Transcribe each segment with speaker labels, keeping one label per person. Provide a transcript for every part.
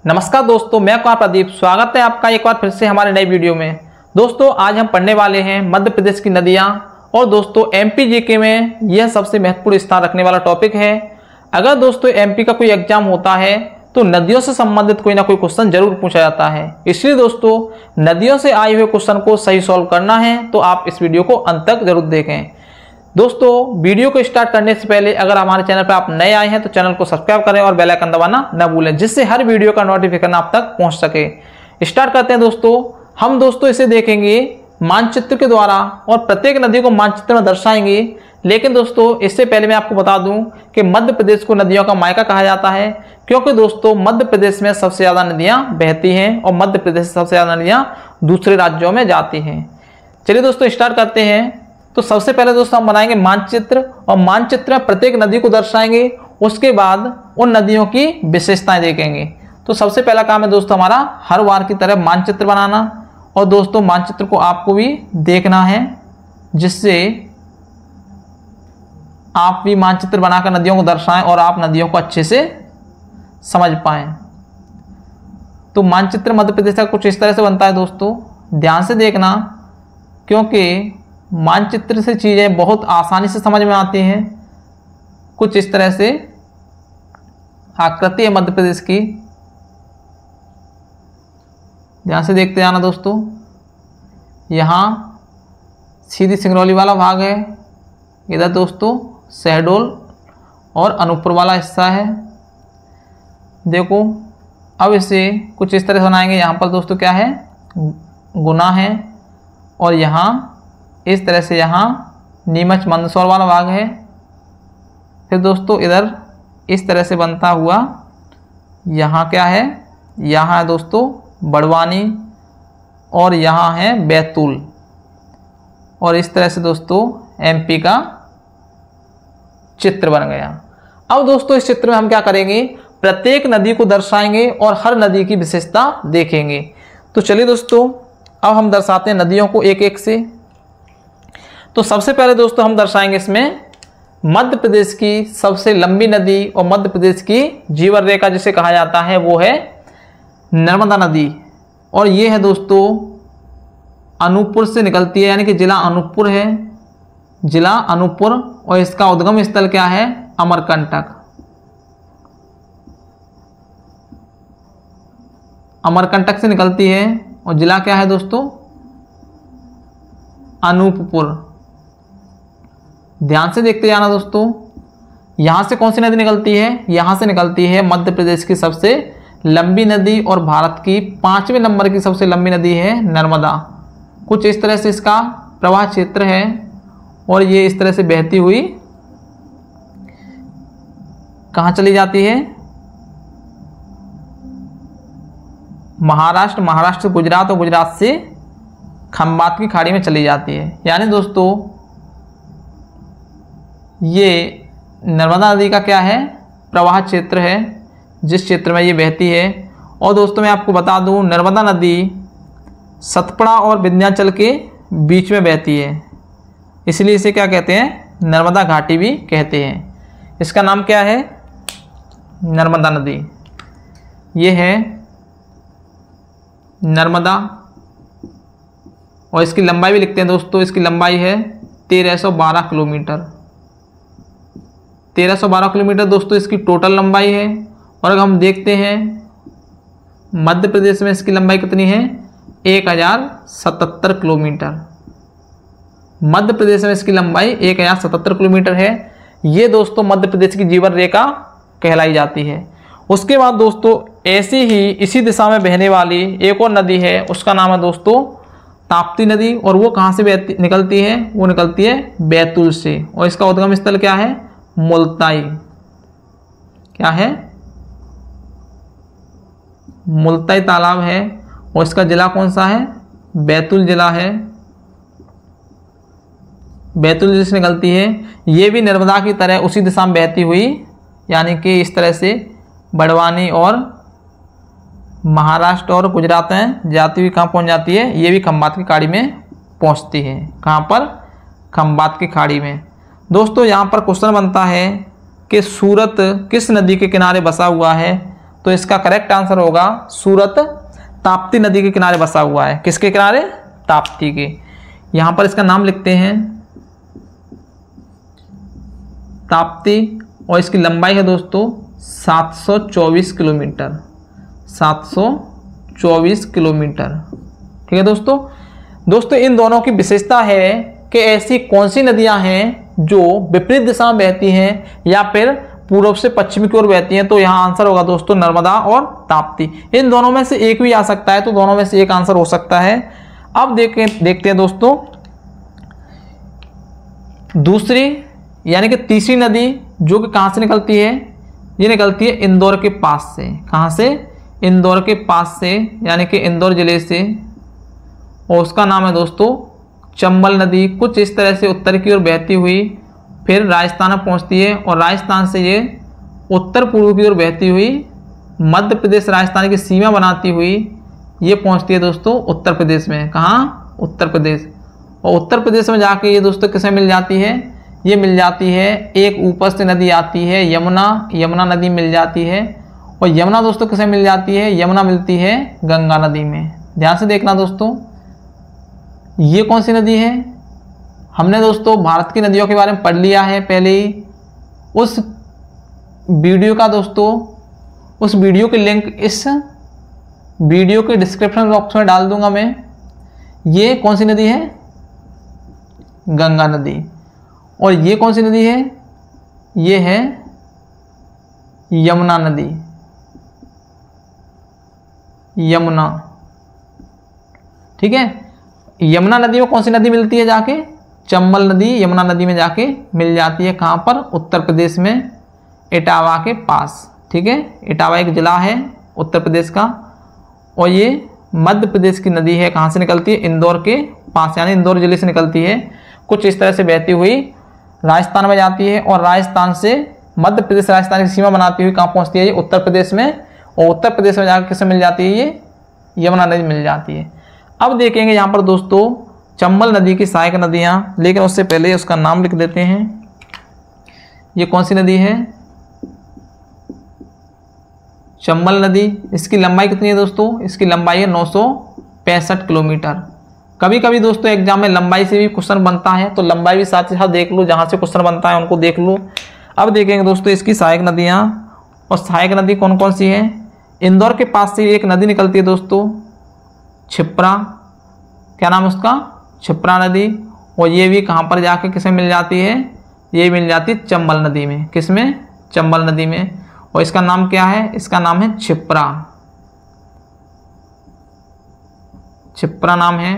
Speaker 1: नमस्कार दोस्तों, मैं कुमार प्रदीप। स्वागत है आपका एक बार फिर से हमारे नई वीडियो में। दोस्तों आज हम पढ़ने वाले हैं मध्य प्रदेश की नदियां। और दोस्तों एमपी जीके में यह सबसे महत्वपूर्ण स्थान रखने वाला टॉपिक है। अगर दोस्तों एमपी का कोई एग्जाम होता है तो नदियों से संबंधित कोई ना कोई क्वेश्चन जरूर पूछा जाता है। इसलिए दोस्तों नदियों से आए हुए क्वेश्चन को सही सॉल्व करना है तो आप इस वीडियो को अंत तक जरूर देखें। दोस्तों वीडियो को स्टार्ट करने से पहले अगर हमारे चैनल पर आप नए आए हैं तो चैनल को सब्सक्राइब करें और बेल आइकन दबाना न भूलें, जिससे हर वीडियो का नोटिफिकेशन आप तक पहुंच सके। स्टार्ट करते हैं दोस्तों। हम दोस्तों इसे देखेंगे मानचित्र के द्वारा और प्रत्येक नदी को मानचित्र में दर्शाएंगे। लेकिन दोस्तों इससे पहले मैं आपको बता दूं कि मध्य प्रदेश को नदियों का मायका कहा जाता है, क्योंकि दोस्तों मध्य प्रदेश में सबसे ज़्यादा नदियाँ बहती हैं और मध्य प्रदेश से सबसे ज़्यादा नदियाँ दूसरे राज्यों में जाती हैं। चलिए दोस्तों स्टार्ट करते हैं। तो सबसे पहले दोस्तों हम बनाएंगे मानचित्र और मानचित्र में प्रत्येक नदी को दर्शाएंगे। उसके बाद उन नदियों की विशेषताएं देखेंगे। तो सबसे पहला काम है दोस्तों हमारा हर बार की तरह मानचित्र बनाना। और दोस्तों मानचित्र को आपको भी देखना है, जिससे आप भी मानचित्र बनाकर नदियों को दर्शाएं और आप नदियों को अच्छे से समझ पाएं। तो मानचित्र मध्य प्रदेश का कुछ इस तरह से बनता है दोस्तों, ध्यान से देखना, क्योंकि मानचित्र से चीज़ें बहुत आसानी से समझ में आती हैं। कुछ इस तरह से आकृति है मध्य प्रदेश की, ध्यान से देखते जाना दोस्तों। यहाँ सीधी सिंगरौली वाला भाग है, इधर दोस्तों शहडोल और अनूपपुर वाला हिस्सा है। देखो अब इसे कुछ इस तरह से बनाएंगे। यहाँ पर दोस्तों क्या है, गुना है, और यहाँ इस तरह से यहाँ नीमच मंदसौर वाला भाग है। फिर दोस्तों इधर इस तरह से बनता हुआ यहाँ क्या है, यहाँ है दोस्तों बड़वानी, और यहाँ है बैतूल। और इस तरह से दोस्तों एमपी का चित्र बन गया। अब दोस्तों इस चित्र में हम क्या करेंगे, प्रत्येक नदी को दर्शाएंगे और हर नदी की विशेषता देखेंगे। तो चलिए दोस्तों अब हम दर्शाते हैं नदियों को एक एक से। तो सबसे पहले दोस्तों हम दर्शाएंगे इसमें मध्य प्रदेश की सबसे लंबी नदी और मध्य प्रदेश की जीवन रेखा जिसे कहा जाता है, वो है नर्मदा नदी। और ये है दोस्तों अनूपपुर से निकलती है, यानी कि जिला अनूपपुर है, जिला अनूपपुर। और इसका उद्गम स्थल क्या है, अमरकंटक। अमरकंटक से निकलती है और जिला क्या है दोस्तों, अनूपपुर। ध्यान से देखते जाना दोस्तों। यहाँ से कौन सी नदी निकलती है, यहाँ से निकलती है मध्य प्रदेश की सबसे लंबी नदी और भारत की 5वें नंबर की सबसे लंबी नदी है नर्मदा। कुछ इस तरह से इसका प्रवाह क्षेत्र है और ये इस तरह से बहती हुई कहाँ चली जाती है, महाराष्ट्र से गुजरात और गुजरात से खंबात की खाड़ी में चली जाती है। यानी दोस्तों ये नर्मदा नदी का क्या है, प्रवाह क्षेत्र है, जिस क्षेत्र में ये बहती है। और दोस्तों मैं आपको बता दूं नर्मदा नदी सतपुड़ा और विंध्याचल के बीच में बहती है, इसलिए इसे क्या कहते हैं, नर्मदा घाटी भी कहते हैं। इसका नाम क्या है, नर्मदा नदी। ये है नर्मदा, और इसकी लंबाई भी लिखते हैं दोस्तों। इसकी लंबाई है 1312 किलोमीटर। 1312 किलोमीटर दोस्तों इसकी टोटल लंबाई है। और अगर हम देखते हैं मध्य प्रदेश में इसकी लंबाई कितनी है, 1077 किलोमीटर। मध्य प्रदेश में इसकी लंबाई 1077 किलोमीटर है। ये दोस्तों मध्य प्रदेश की जीवन रेखा कहलाई जाती है। उसके बाद दोस्तों ऐसी ही इसी दिशा में बहने वाली एक और नदी है, उसका नाम है दोस्तों ताप्ती नदी। और वो कहाँ से निकलती है, वो निकलती है बैतूल से। और इसका उद्गम स्थल क्या है, मुल्ताई। क्या है, मुल्ताई तालाब है। और इसका जिला कौन सा है, बैतूल जिला है। बैतूल जिले से निकलती है। ये भी नर्मदा की तरह उसी दिशा में बहती हुई, यानी कि इस तरह से बड़वानी और महाराष्ट्र और गुजरात में जाती हुई कहाँ पहुँच जाती है, ये भी खंबात की खाड़ी में पहुँचती है। कहाँ पर, खंबात की खाड़ी में। दोस्तों यहाँ पर क्वेश्चन बनता है कि सूरत किस नदी के किनारे बसा हुआ है, तो इसका करेक्ट आंसर होगा सूरत ताप्ती नदी के किनारे बसा हुआ है। किसके किनारे? ताप्ती के। यहां पर इसका नाम लिखते हैं ताप्ती, और इसकी लंबाई है दोस्तों 724 किलोमीटर, 724 किलोमीटर। ठीक है दोस्तों इन दोनों की विशेषता है कि ऐसी कौन सी नदियां हैं जो विपरीत दिशा में बहती हैं या फिर पूर्व से पश्चिम की ओर बहती हैं। तो यहाँ आंसर होगा दोस्तों नर्मदा और ताप्ती। इन दोनों में से एक भी आ सकता है, तो दोनों में से एक आंसर हो सकता है। अब देखते हैं दोस्तों दूसरी यानी कि तीसरी नदी जो कि कहाँ से निकलती है? ये निकलती है इंदौर के पास से। कहाँ से? इंदौर के पास से, यानी कि इंदौर जिले से, और उसका नाम है दोस्तों चंबल नदी। कुछ इस तरह से उत्तर की ओर बहती हुई फिर राजस्थान में पहुंचती है, और राजस्थान से ये उत्तर पूर्व की ओर बहती हुई मध्य प्रदेश राजस्थान की सीमा बनाती हुई ये पहुंचती है दोस्तों उत्तर प्रदेश में। कहाँ? उत्तर प्रदेश। और उत्तर प्रदेश में जाके ये दोस्तों किसे मिल जाती है? ये मिल जाती है, एक ऊपर से नदी आती है यमुना, यमुना नदी मिल जाती है। और यमुना दोस्तों किसे मिल जाती है? यमुना मिलती है गंगा नदी में। ध्यान से देखना दोस्तों, ये कौन सी नदी है? हमने दोस्तों भारत की नदियों के बारे में पढ़ लिया है पहले ही। उस वीडियो का दोस्तों, उस वीडियो की लिंक इस वीडियो के डिस्क्रिप्शन बॉक्स में डाल दूंगा मैं। ये कौन सी नदी है? गंगा नदी। और ये कौन सी नदी है? ये है यमुना नदी, यमुना। ठीक है, यमुना नदी में कौन सी नदी मिलती है जाके? चंबल नदी यमुना नदी में जाके मिल जाती है। कहाँ पर? उत्तर प्रदेश में, इटावा के पास। ठीक है, इटावा एक जिला है उत्तर प्रदेश का, और ये मध्य प्रदेश की नदी है। कहाँ से निकलती है? इंदौर के पास, यानी इंदौर जिले से निकलती है। कुछ इस तरह से बहती हुई राजस्थान में जाती है, और राजस्थान से मध्य प्रदेश राजस्थान की सीमा बनाती हुई कहाँ पहुँचती है? ये उत्तर प्रदेश में, और उत्तर प्रदेश में जाकर किसे मिल जाती है? ये यमुना नदी मिल जाती है। अब देखेंगे यहाँ पर दोस्तों चंबल नदी की सहायक नदियाँ, लेकिन उससे पहले उसका नाम लिख देते हैं। ये कौन सी नदी है? चंबल नदी। इसकी लंबाई कितनी है दोस्तों? इसकी लंबाई है 965 किलोमीटर। कभी कभी दोस्तों एग्जाम में लंबाई से भी क्वेश्चन बनता है, तो लंबाई भी साथ ही साथ देख लो, जहाँ से क्वेश्चन बनता है उनको देख लो। अब देखेंगे दोस्तों इसकी सहायक नदियाँ, और सहायक नदी कौन कौन सी है? इंदौर के पास से एक नदी निकलती है दोस्तों क्षिप्रा। क्या नाम है उसका? क्षिप्रा नदी। और ये भी कहाँ पर जाके किसे मिल जाती है? ये मिल जाती है चंबल नदी में। किस में? चंबल नदी में। और इसका नाम क्या है? इसका नाम है क्षिप्रा, क्षिप्रा नाम है।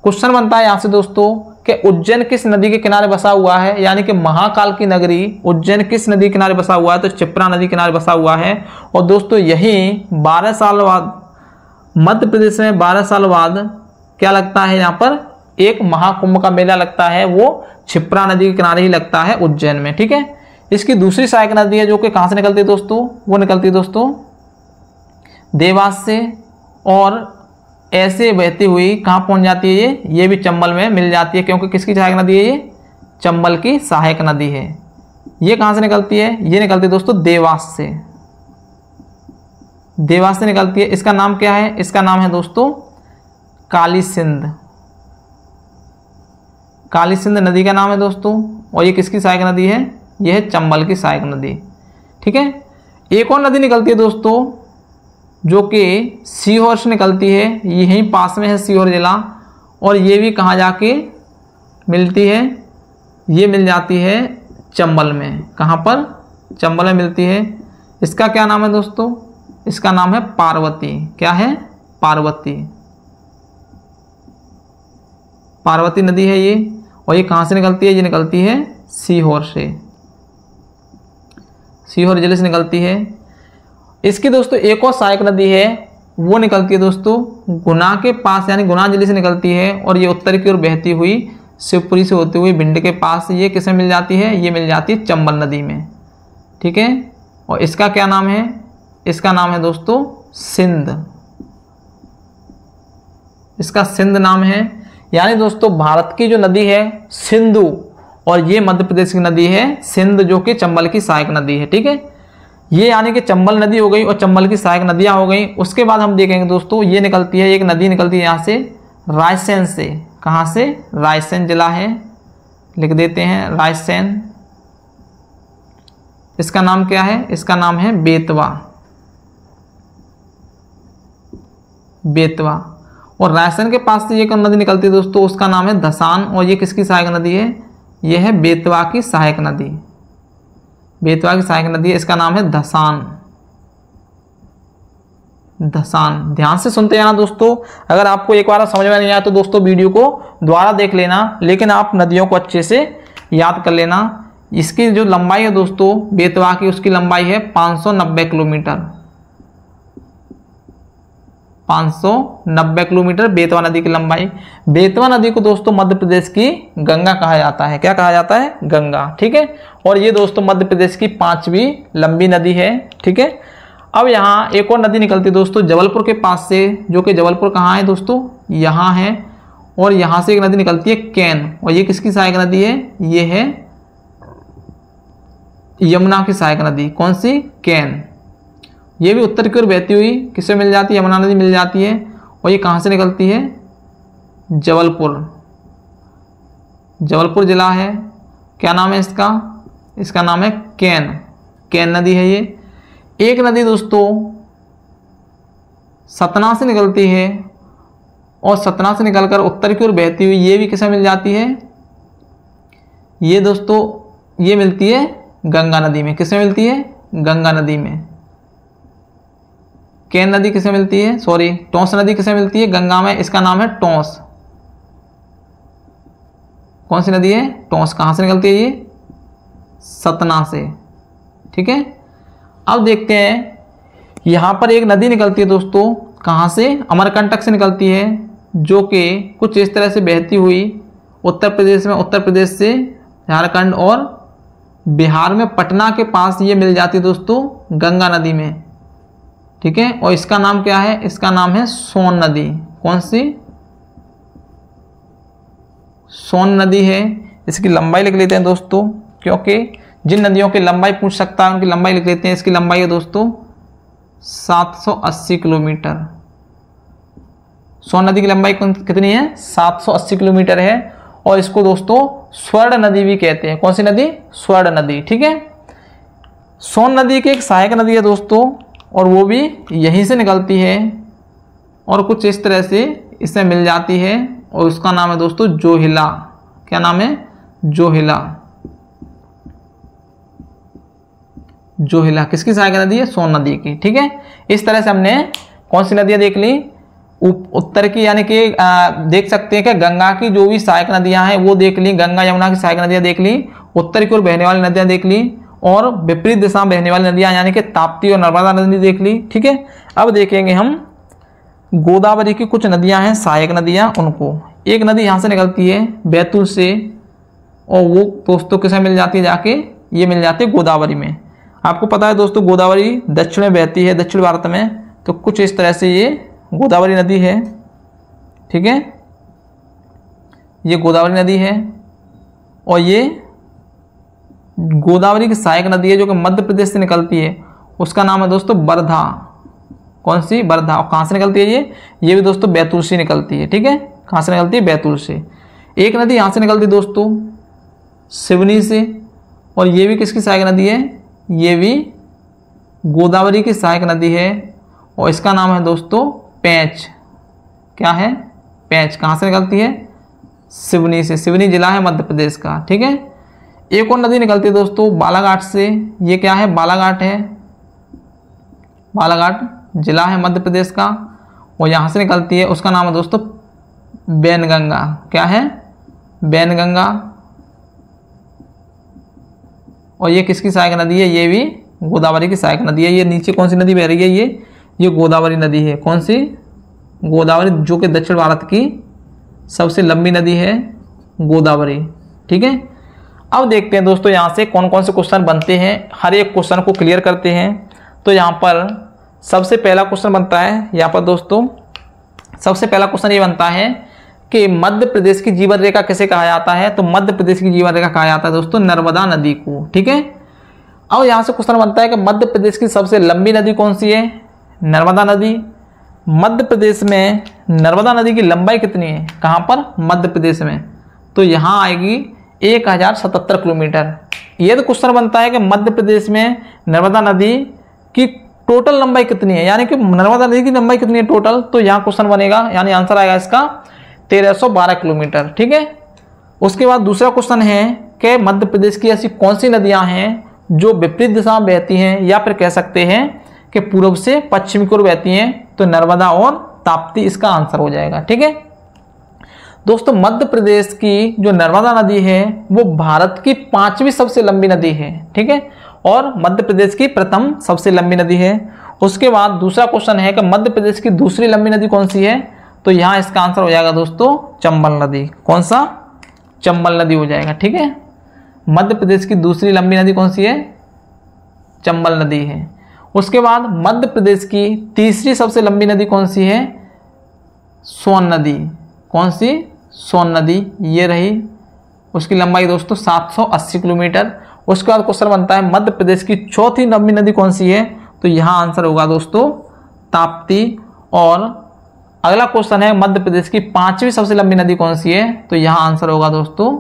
Speaker 1: क्वेश्चन बनता है यहाँ से दोस्तों कि उज्जैन किस नदी के किनारे बसा हुआ है, यानी कि महाकाल की नगरी उज्जैन किस नदी के किनारे बसा हुआ है? तो क्षिप्रा नदी किनारे बसा हुआ है। और दोस्तों यही 12 साल बाद मध्य प्रदेश में 12 साल बाद क्या लगता है? यहाँ पर एक महाकुंभ का मेला लगता है, वो क्षिप्रा नदी के किनारे ही लगता है उज्जैन में। ठीक है, इसकी दूसरी सहायक नदी है जो कि कहाँ से निकलती है दोस्तों? वो निकलती है दोस्तों देवास से, और ऐसे बहती हुई कहाँ पहुँच जाती है? ये भी चंबल में मिल जाती है, क्योंकि किसकी सहायक नदी है? ये चंबल की सहायक नदी है। ये कहाँ से निकलती है? ये निकलती है दोस्तों देवास से, देवास से निकलती है। इसका नाम क्या है? इसका नाम है दोस्तों काली सिंध, काली सिंध नदी का नाम है दोस्तों। और ये किसकी सहायक नदी है? ये है चंबल की सहायक नदी। ठीक है, एक और नदी निकलती है दोस्तों जो कि सीहोर से निकलती है, यहीं पास में है सीहोर जिला, और ये भी कहाँ जाके मिलती है? ये मिल जाती है चंबल में। कहाँ पर? चंबल में मिलती है। इसका क्या नाम है दोस्तों? इसका नाम है पार्वती। क्या है? पार्वती, पार्वती नदी है ये। और ये कहाँ से निकलती है? ये निकलती है सीहोर से, सीहोर जिले से निकलती है। इसकी दोस्तों एक और सहायक नदी है, वो निकलती है दोस्तों गुना के पास, यानी गुना जिले से निकलती है, और ये उत्तर की ओर बहती हुई शिवपुरी से होती हुई भिंड के पास ये किसे मिल जाती है? ये मिल जाती है चंबल नदी में। ठीक है, और इसका क्या नाम है? इसका नाम है दोस्तों सिंध, इसका सिंध नाम है। यानी दोस्तों भारत की जो नदी है सिंधु, और ये मध्य प्रदेश की नदी है सिंध, जो कि चंबल की सहायक नदी है। ठीक है, ये यानी कि चंबल नदी हो गई और चंबल की सहायक नदियाँ हो गई। उसके बाद हम देखेंगे दोस्तों, ये निकलती है, एक नदी निकलती है यहाँ से रायसेन से। कहाँ से? रायसेन जिला है, लिख देते हैं रायसेन। इसका नाम क्या है? इसका नाम है बेतवा। बेतवा। और रायसेन के पास से एक नदी निकलती है दोस्तों, उसका नाम है धसान। और ये किसकी सहायक नदी है? ये है बेतवा की सहायक नदी। बेतवा की सहायक नदी है, इसका नाम है धसान। धसान। ध्यान से सुनते जाना दोस्तों। अगर आपको एक बार समझ में नहीं आया तो दोस्तों वीडियो को दोबारा देख लेना, लेकिन आप नदियों को अच्छे से याद कर लेना। इसकी जो लंबाई है दोस्तों बेतवा की, उसकी लंबाई है 590 किलोमीटर। 590 किलोमीटर बेतवा नदी की लंबाई। बेतवा नदी को दोस्तों मध्य प्रदेश की गंगा कहा जाता है। क्या कहा जाता है? गंगा। ठीक है। और ये दोस्तों मध्य प्रदेश की 5वीं लंबी नदी है। ठीक है। अब यहाँ एक और नदी निकलती है दोस्तों जबलपुर के पास से, जो कि जबलपुर कहाँ है दोस्तों? यहाँ है। और यहाँ से एक नदी निकलती है कैन। और ये किसकी सहायक नदी है? ये है यमुना की सहायक नदी। कौन सी? कैन। ये भी उत्तर की ओर बहती हुई किससे मिल जाती है? यमुना नदी मिल जाती है। और ये कहाँ से निकलती है? जबलपुर। जबलपुर जिला है। क्या नाम है इसका? इसका नाम है कैन। कैन नदी है ये। एक नदी दोस्तों सतना से निकलती है और सतना से निकलकर उत्तर की ओर बहती हुई ये भी किसे मिल जाती है? ये दोस्तों ये मिलती है गंगा नदी में। किसमें मिलती है? गंगा नदी में। कैन नदी किसे मिलती है? सॉरी, टोंस नदी किसे मिलती है? गंगा में। इसका नाम है टोंस। कौन सी नदी है? टोंस। कहाँ से निकलती है ये? सतना से। ठीक है। अब देखते हैं, यहाँ पर एक नदी निकलती है दोस्तों। कहाँ से? अमरकंटक से निकलती है, जो कि कुछ इस तरह से बहती हुई उत्तर प्रदेश में, उत्तर प्रदेश से झारखंड और बिहार में पटना के पास ये मिल जाती है दोस्तों गंगा नदी में। ठीक है। और इसका नाम क्या है? इसका नाम है सोन नदी। कौन सी? सोन नदी है। इसकी लंबाई लिख लेते हैं दोस्तों, क्योंकि जिन नदियों की लंबाई पूछ सकता है उनकी लंबाई लिख लेते हैं। इसकी लंबाई है दोस्तों 780 किलोमीटर। सोन नदी की लंबाई कितनी है? 780 किलोमीटर है। और इसको दोस्तों स्वर्ण नदी भी कहते हैं। कौन सी नदी? स्वर्ण नदी। ठीक है। सोन नदी की एक सहायक नदी है दोस्तों, और वो भी यहीं से निकलती है और कुछ इस तरह से इससे मिल जाती है। और उसका नाम है दोस्तों जोहिला। क्या नाम है? जोहिला। जोहिला किसकी सहायक नदी है? सोन नदी की। ठीक है। इस तरह से हमने कौन सी नदियाँ देख ली? उत्तर की, यानी कि देख सकते हैं कि गंगा की जो भी सहायक नदियां हैं वो देख ली। गंगा यमुना की सहायक नदियां देख ली। उत्तर की ओर बहने वाली नदियां देख ली। और विपरीत दिशा में बहने वाली नदियां यानी कि ताप्ती और नर्मदा नदी देख ली। ठीक है। अब देखेंगे हम गोदावरी की कुछ नदियां हैं सहायक नदियां, उनको। एक नदी यहाँ से निकलती है बैतूल से, और वो दोस्तों किसे मिल जाती है? जाके ये मिल जाती है गोदावरी में। आपको पता है दोस्तों गोदावरी दक्षिण में बहती है, दक्षिण भारत में। तो कुछ इस तरह से ये गोदावरी नदी है। ठीक है। ये गोदावरी नदी है। और ये गोदावरी की सहायक नदी है जो कि मध्य प्रदेश से निकलती है। उसका नाम है दोस्तों वर्धा। कौन सी? वर्धा। और कहाँ से निकलती है ये भी दोस्तों बैतूल से निकलती है। ठीक है। कहाँ से निकलती है? बैतूल से। एक नदी यहाँ से निकलती है दोस्तों सिवनी से, और ये भी किसकी सहायक नदी है? ये भी गोदावरी की सहायक नदी है। और इसका नाम है दोस्तों पेंच। क्या है? पेंच। कहाँ से निकलती है? सिवनी से। सिवनी जिला है मध्य प्रदेश का। ठीक है। एक और नदी निकलती है दोस्तों बालाघाट से। ये क्या है? बालाघाट है। बालाघाट जिला है मध्य प्रदेश का, और यहाँ से निकलती है। उसका नाम है दोस्तों बैनगंगा। क्या है? बैनगंगा। और ये किसकी सहायक नदी है? ये भी गोदावरी की सहायक नदी है। ये नीचे कौन सी नदी बह रही है? ये गोदावरी नदी है। कौन सी? गोदावरी, जो कि दक्षिण भारत की सबसे लंबी नदी है गोदावरी। ठीक है। अब देखते हैं दोस्तों यहाँ से कौन कौन से क्वेश्चन बनते हैं, हर एक क्वेश्चन को क्लियर करते हैं। तो यहाँ पर सबसे पहला क्वेश्चन बनता है, यहाँ पर दोस्तों सबसे पहला क्वेश्चन ये बनता है कि मध्य प्रदेश की जीवन रेखा किसे कहा जाता है? तो मध्य प्रदेश की जीवन रेखा कहा जाता है दोस्तों नर्मदा नदी को। ठीक है। अब यहाँ से क्वेश्चन बनता है कि मध्य प्रदेश की सबसे लंबी नदी कौन सी है? नर्मदा नदी। मध्य प्रदेश में नर्मदा नदी की लंबाई कितनी है? कहाँ पर? मध्य प्रदेश में। तो यहाँ आएगी 1077 किलोमीटर। ये तो क्वेश्चन बनता है कि मध्य प्रदेश में नर्मदा नदी की टोटल लंबाई कितनी है, यानी कि नर्मदा नदी की लंबाई कितनी है टोटल। तो यहाँ क्वेश्चन बनेगा, यानी आंसर आएगा इसका 1312 किलोमीटर। ठीक है। उसके बाद दूसरा क्वेश्चन है कि मध्य प्रदेश की ऐसी कौन सी नदियाँ हैं जो विपरीत दिशा में बहती हैं, या फिर कह सकते हैं कि पूर्व से पश्चिम की ओर बहती हैं। तो नर्मदा और ताप्ती इसका आंसर हो जाएगा। ठीक है दोस्तों, मध्य प्रदेश की जो नर्मदा नदी है वो भारत की 5वीं सबसे लंबी नदी है। ठीक है, और मध्य प्रदेश की प्रथम सबसे लंबी नदी है। उसके बाद दूसरा क्वेश्चन है कि मध्य प्रदेश की दूसरी लंबी नदी कौन सी है? तो यहाँ इसका आंसर हो जाएगा दोस्तों चंबल नदी। कौन सा? चंबल नदी हो जाएगा। ठीक है, मध्य प्रदेश की दूसरी लंबी नदी कौन सी है? चंबल नदी है। उसके बाद मध्य प्रदेश की तीसरी सबसे लंबी नदी कौन सी है? सोन नदी। कौन सी? सोन नदी, ये रही। उसकी लंबाई दोस्तों 780 किलोमीटर। उसके बाद क्वेश्चन बनता है मध्य प्रदेश की चौथी लंबी नदी कौन सी है? तो यहाँ आंसर होगा दोस्तों ताप्ती। और अगला क्वेश्चन है मध्य प्रदेश की 5वीं सबसे लंबी नदी कौन सी है? तो यहाँ आंसर होगा दोस्तों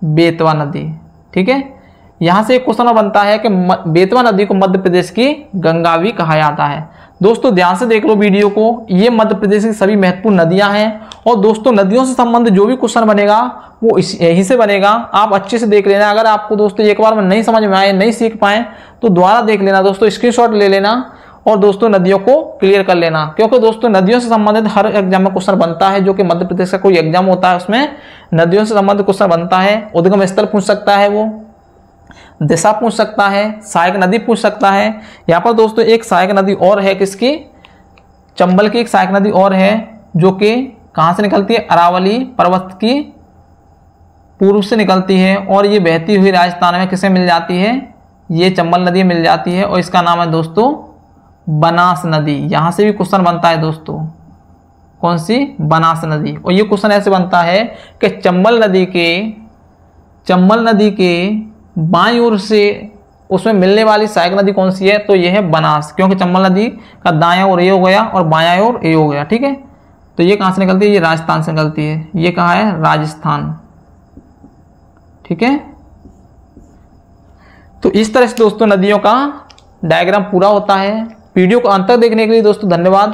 Speaker 1: बेतवा नदी। ठीक है, यहाँ से एक क्वेश्चन बनता है कि बेतवा नदी को मध्य प्रदेश की गंगा भी कहा जाता है। दोस्तों ध्यान से देख लो वीडियो को, ये मध्य प्रदेश की सभी महत्वपूर्ण नदियां हैं। और दोस्तों नदियों से संबंधित जो भी क्वेश्चन बनेगा वो यहीं से बनेगा, आप अच्छे से देख लेना। अगर आपको दोस्तों एक बार में नहीं समझ में आए, नहीं सीख पाए, तो दोबारा देख लेना दोस्तों, स्क्रीनशॉट ले लेना और दोस्तों नदियों को क्लियर कर लेना। क्योंकि दोस्तों नदियों से संबंधित हर एग्जाम में क्वेश्चन बनता है, जो कि मध्य प्रदेश का कोई एग्जाम होता है उसमें नदियों से संबंधित क्वेश्चन बनता है। उद्गम स्थल पूछ सकता है, वो दिशा पूछ सकता है, सहायक नदी पूछ सकता है। यहाँ पर दोस्तों एक सहायक नदी और है, किसकी? चंबल की एक सहायक नदी और है, जो कि कहाँ से निकलती है? अरावली पर्वत की पूर्व से निकलती है और ये बहती हुई राजस्थान में किसे मिल जाती है? ये चंबल नदी मिल जाती है और इसका नाम है दोस्तों बनास नदी। यहाँ से भी क्वेश्चन बनता है दोस्तों, कौन सी? बनास नदी। और ये क्वेश्चन ऐसे बनता है कि चंबल नदी के बाईं ओर से उसमें मिलने वाली सहायक नदी कौन सी है? तो यह है बनास, क्योंकि चंबल नदी का दायां ओर ये हो गया और बायां ओर ये हो गया। ठीक है, तो ये कहाँ से निकलती है? ये राजस्थान से निकलती है। ये कहाँ है? राजस्थान। ठीक है, तो इस तरह से दोस्तों नदियों का डायग्राम पूरा होता है। वीडियो को अंत तक देखने के लिए दोस्तों धन्यवाद।